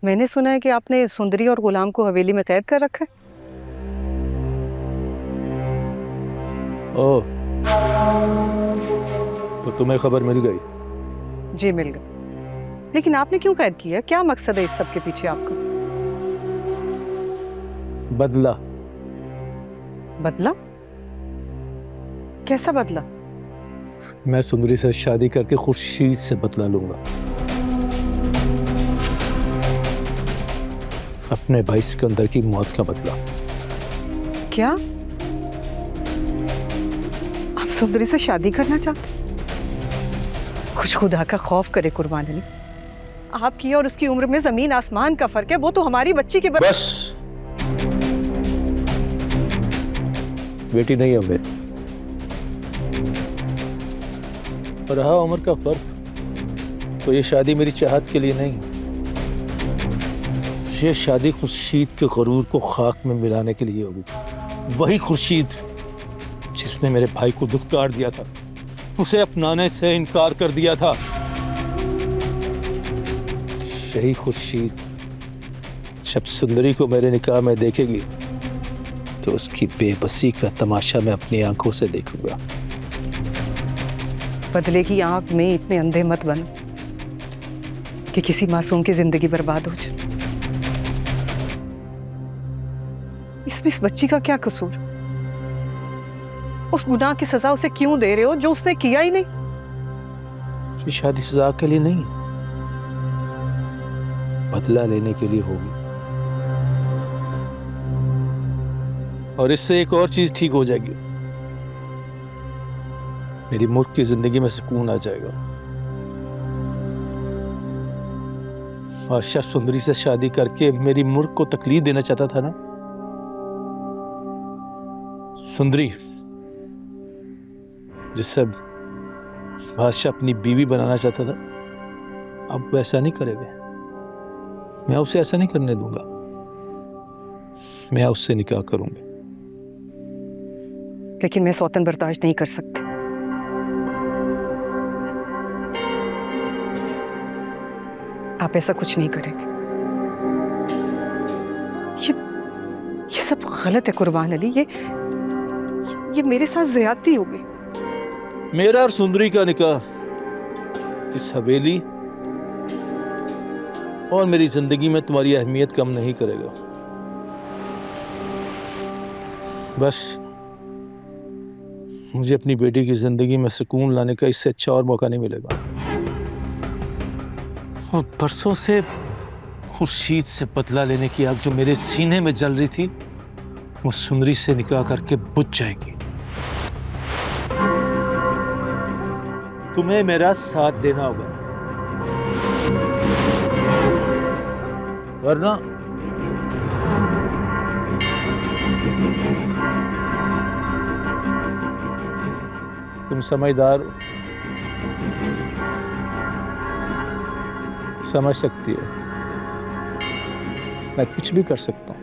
मैंने सुना है कि आपने सुंदरी और गुलाम को हवेली में कैद कर रखा है। ओह, तो तुम्हें खबर मिल गई? जी मिल गई, लेकिन आपने क्यों कैद किया? क्या मकसद है इस सब के पीछे आपका? बदला। बदला? कैसा बदला? मैं सुंदरी से शादी करके खुर्शीद से बदला लूंगा। अपने भाई सिकंदर की मौत का बदला। क्या आप सुंदरी से शादी करना चाहते? कुछ खुदा का खौफ करे कुर्बान अली। आपकी और उसकी उम्र में जमीन आसमान का फर्क है। वो तो हमारी बच्ची की बस बेटी नहीं है मेरी। और रहा उम्र का फर्क, तो ये शादी मेरी चाहत के लिए नहीं, ये शादी खुर्शीद के गरूर को खाक में मिलाने के लिए होगी। वही खुर्शीद जिसने मेरे भाई को दुत्कार दिया था, उसे अपनाने से इनकार कर दिया था। यही खुर्शीद जब सुंदरी को मेरे निकाह में देखेगी तो उसकी बेबसी का तमाशा मैं अपनी आंखों से देखूंगा। बदले की आंख में इतने अंधे मत बनो कि किसी मासूम की जिंदगी बर्बाद हो जाए। इसमें इस बच्ची का क्या कसूर? उस गुनाह की सजा उसे क्यों दे रहे हो जो उसने किया ही नहीं? ये शादी सजा के लिए नहीं, बदला लेने के लिए होगी। और इससे एक और चीज ठीक हो जाएगी, मेरी मुल्क की जिंदगी में सुकून आ जाएगा। बादशाह सुंदरी से शादी करके मेरी मुल्क को तकलीफ देना चाहता था ना। सुंदरी जिससे बादशाह अपनी बीवी बनाना चाहता था, अब वैसा नहीं करेगा। मैं उसे ऐसा नहीं करने दूंगा। मैं उससे निकाह करूंगा। लेकिन मैं सौतन बर्दाश्त नहीं कर सकती। आप ऐसा कुछ नहीं करेंगे। ये सब गलत है कुर्बान अली। ये मेरे साथ ज्यादती हो गई। मेरा और सुंदरी का निकाह इस हवेली और मेरी जिंदगी में तुम्हारी अहमियत कम नहीं करेगा। बस मुझे अपनी बेटी की जिंदगी में सुकून लाने का इससे अच्छा और मौका नहीं मिलेगा। और बरसों से खुर्शीद से बदला लेने की आग जो मेरे सीने में जल रही थी, वो सुंदरी से निकाह करके बुझ जाएगी। तुम्हें मेरा साथ देना होगा, वरना तुम समझदार हो, समझ सकती है मैं कुछ भी कर सकता हूं।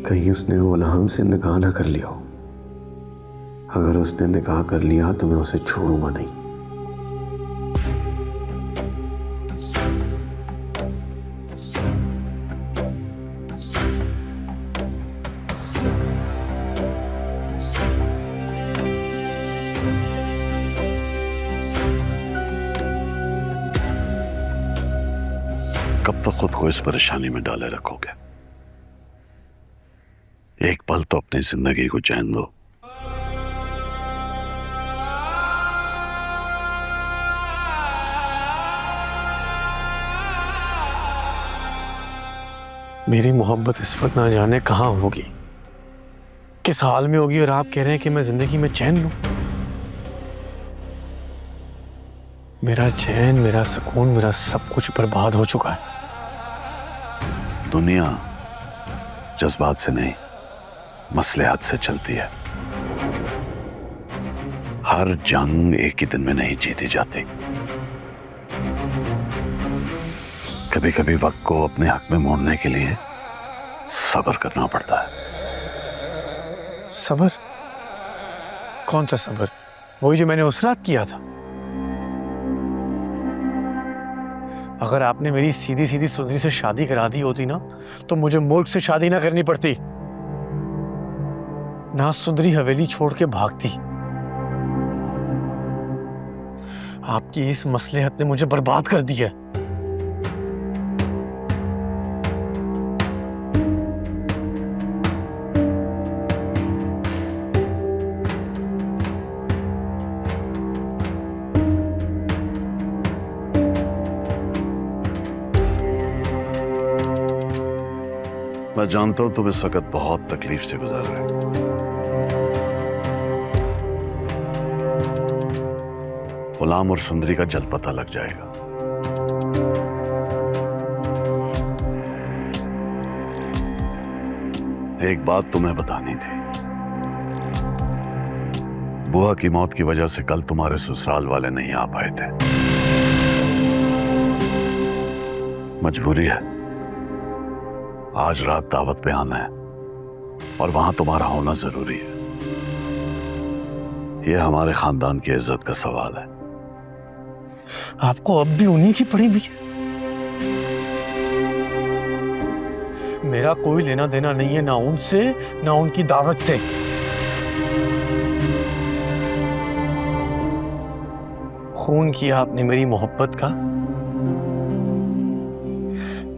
कहीं उसने गुलाम से निकाह ना कर लिया हो। अगर उसने निकाह कर लिया तो मैं उसे छोड़ूंगा नहीं। कब तक खुद को इस परेशानी में डाले रखोगे? एक पल तो अपनी जिंदगी को चैन दो। मेरी मोहब्बत इस वक्त ना जाने कहां होगी, किस हाल में होगी, और आप कह रहे हैं कि मैं जिंदगी में चैन लूं। मेरा चैन, मेरा सुकून, मेरा सब कुछ बर्बाद हो चुका है। दुनिया जज्बात से नहीं, मसलहत से चलती है। हर जंग एक ही दिन में नहीं जीती जाती। कभी कभी वक्त को अपने हक में मोड़ने के लिए सब्र करना पड़ता है। सब्र? कौन सा सब्र? वही जो मैंने उस रात किया था। अगर आपने मेरी सीधी सीधी सुंदरी से शादी करा दी होती ना, तो मुझे मुल्क से शादी ना करनी पड़ती, ना सुंदरी हवेली छोड़ के भागती। आपकी इस मसलहत ने मुझे बर्बाद कर दिया। मैं जानता हूं तुम इस वक्त बहुत तकलीफ से गुजर रहे हो। गुलाम और सुंदरी का जल्द पता लग जाएगा। एक बात तुम्हें बतानी थी। बुआ की मौत की वजह से कल तुम्हारे ससुराल वाले नहीं आ पाए थे। मजबूरी है, आज रात दावत पे आना है और वहां तुम्हारा होना जरूरी है। यह हमारे खानदान की इज्जत का सवाल है। आपको अब भी उन्हीं की पड़ी हुई है। मेरा कोई लेना देना नहीं है, ना उनसे ना उनकी दावत से। खून किया आपने मेरी मोहब्बत का।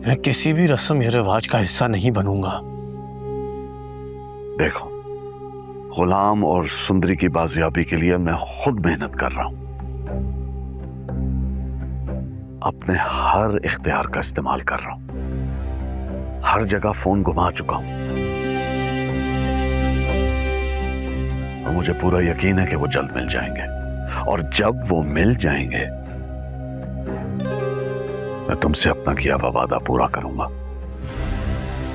मैं किसी भी रस्म या रिवाज का हिस्सा नहीं बनूंगा। देखो, गुलाम और सुंदरी की बाजियाबी के लिए मैं खुद मेहनत कर रहा हूं। अपने हर इख्तियार का इस्तेमाल कर रहा हूं। हर जगह फोन घुमा चुका हूं और मुझे पूरा यकीन है कि वो जल्द मिल जाएंगे। और जब वो मिल जाएंगे, मैं तुमसे अपना किया हुआ वादा पूरा करूंगा।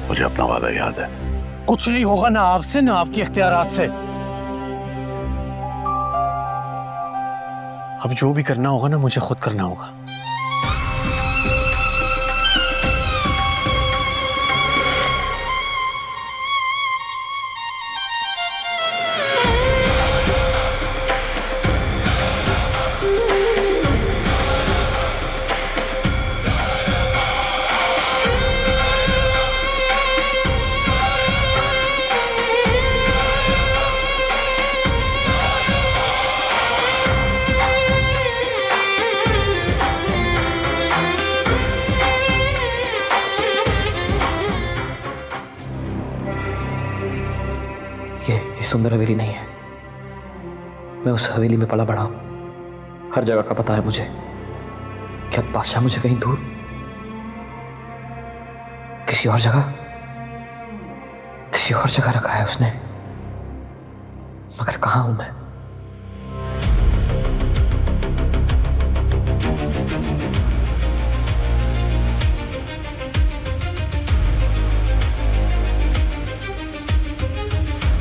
मुझे अपना वादा याद है। कुछ नहीं होगा, ना आपसे ना आपके इख्तियारात से। अब जो भी करना होगा ना, मुझे खुद करना होगा। ये सुंदर हवेली नहीं है। मैं उस हवेली में पला बड़ा हूं। हर जगह का पता है मुझे। क्या बादशाह मुझे कहीं दूर किसी और जगह रखा है उसने? मगर कहां हूं मैं?